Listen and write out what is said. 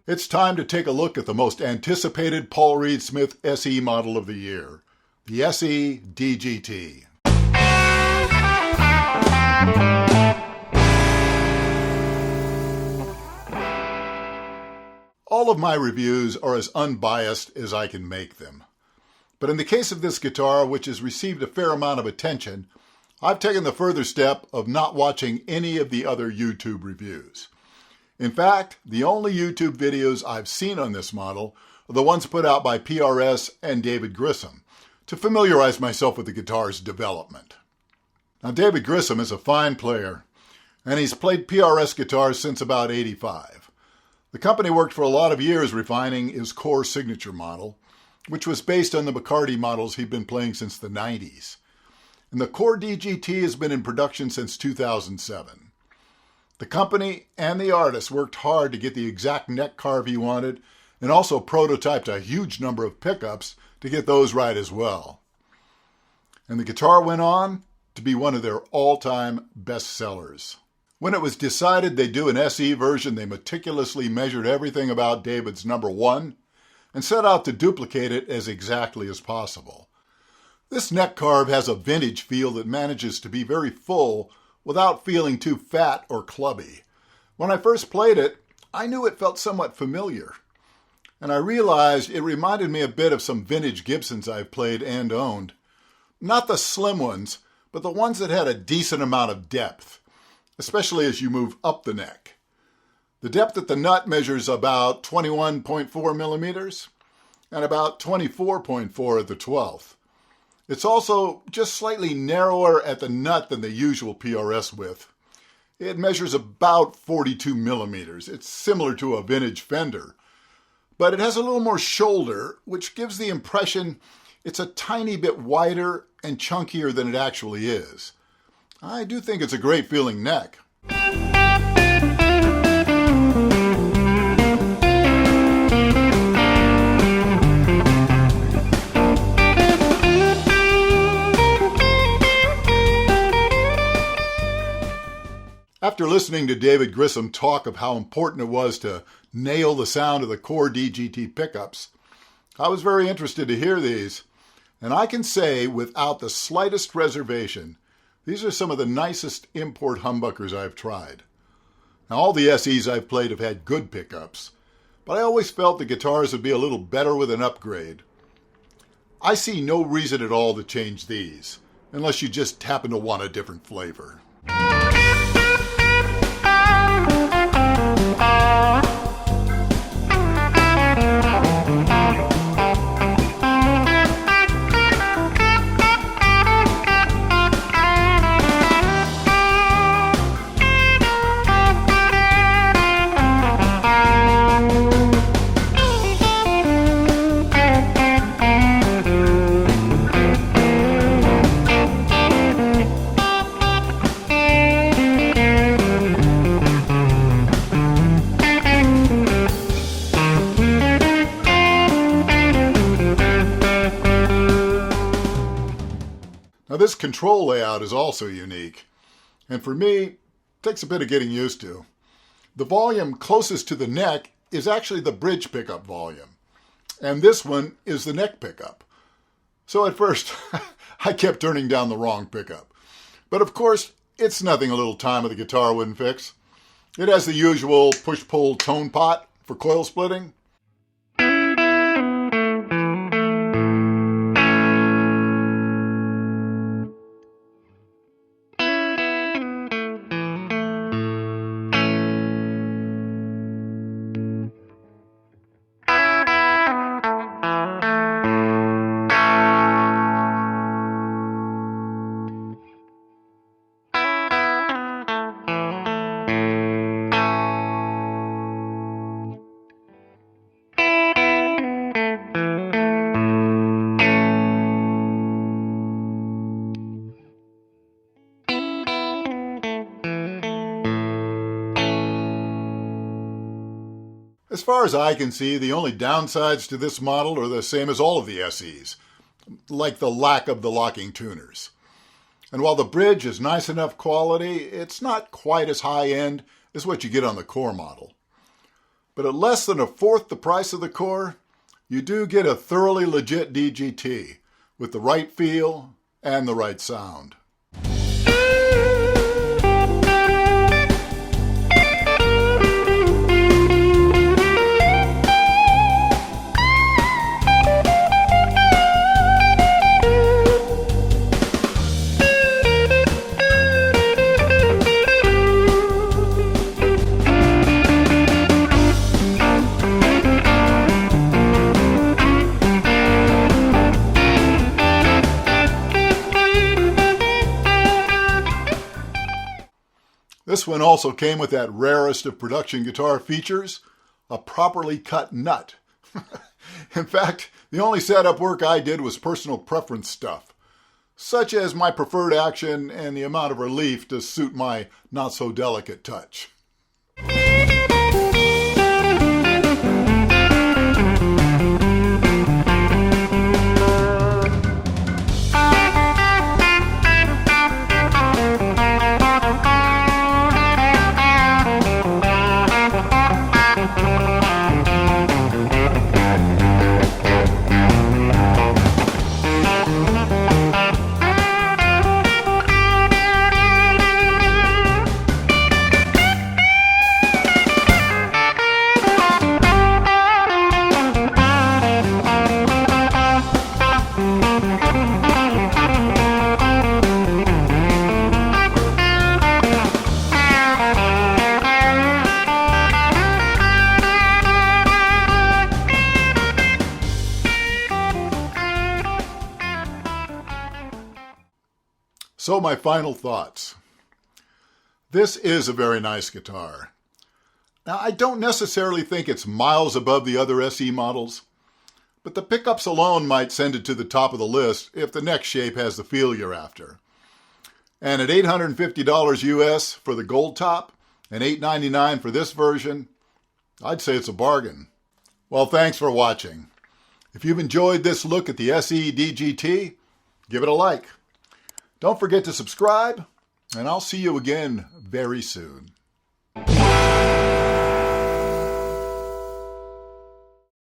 It's time to take a look at the most anticipated Paul Reed Smith SE model of the year, the SE DGT. All of my reviews are as unbiased as I can make them. But in the case of this guitar, which has received a fair amount of attention, I've taken the further step of not watching any of the other YouTube reviews. In fact, the only YouTube videos I've seen on this model are the ones put out by PRS and David Grissom to familiarize myself with the guitar's development. Now, David Grissom is a fine player, and he's played PRS guitars since about '85. The company worked for a lot of years refining his core signature model, which was based on the McCarty models he'd been playing since the '90s. And the core DGT has been in production since 2007. The company and the artist worked hard to get the exact neck carve he wanted, and also prototyped a huge number of pickups to get those right as well. And the guitar went on to be one of their all-time best sellers. When it was decided they'd do an SE version, they meticulously measured everything about David's number 1 and set out to duplicate it as exactly as possible. This neck carve has a vintage feel that manages to be very full without feeling too fat or clubby. When I first played it, I knew it felt somewhat familiar, and I realized it reminded me a bit of some vintage Gibsons I've played and owned. Not the slim ones, but the ones that had a decent amount of depth, especially as you move up the neck. The depth at the nut measures about 21.4 millimeters and about 24.4 at the 12th. It's also just slightly narrower at the nut than the usual PRS width. It measures about 42 millimeters. It's similar to a vintage Fender, but it has a little more shoulder, which gives the impression it's a tiny bit wider and chunkier than it actually is. I do think it's a great feeling neck. After listening to David Grissom talk of how important it was to nail the sound of the core DGT pickups, I was very interested to hear these, and I can say without the slightest reservation, these are some of the nicest import humbuckers I've tried. Now, all the SEs I've played have had good pickups, but I always felt the guitars would be a little better with an upgrade. I see no reason at all to change these, unless you just happen to want a different flavor. Now, this control layout is also unique, and for me, it takes a bit of getting used to. The volume closest to the neck is actually the bridge pickup volume, and this one is the neck pickup. So at first, I kept turning down the wrong pickup. But of course, it's nothing a little time of the guitar wouldn't fix. It has the usual push-pull tone pot for coil splitting. As far as I can see, the only downsides to this model are the same as all of the SEs, like the lack of the locking tuners. And while the bridge is nice enough quality, it's not quite as high-end as what you get on the core model. But at less than a fourth the price of the core, you do get a thoroughly legit DGT with the right feel and the right sound. This one also came with that rarest of production guitar features, a properly cut nut. In fact, the only setup work I did was personal preference stuff, such as my preferred action and the amount of relief to suit my not-so-delicate touch. So my final thoughts. This is a very nice guitar. Now, I don't necessarily think it's miles above the other SE models, but the pickups alone might send it to the top of the list if the neck shape has the feel you're after. And at $850 US for the gold top and $899 for this version, I'd say it's a bargain. Well, thanks for watching. If you've enjoyed this look at the SE DGT, give it a like. Don't forget to subscribe, and I'll see you again very soon.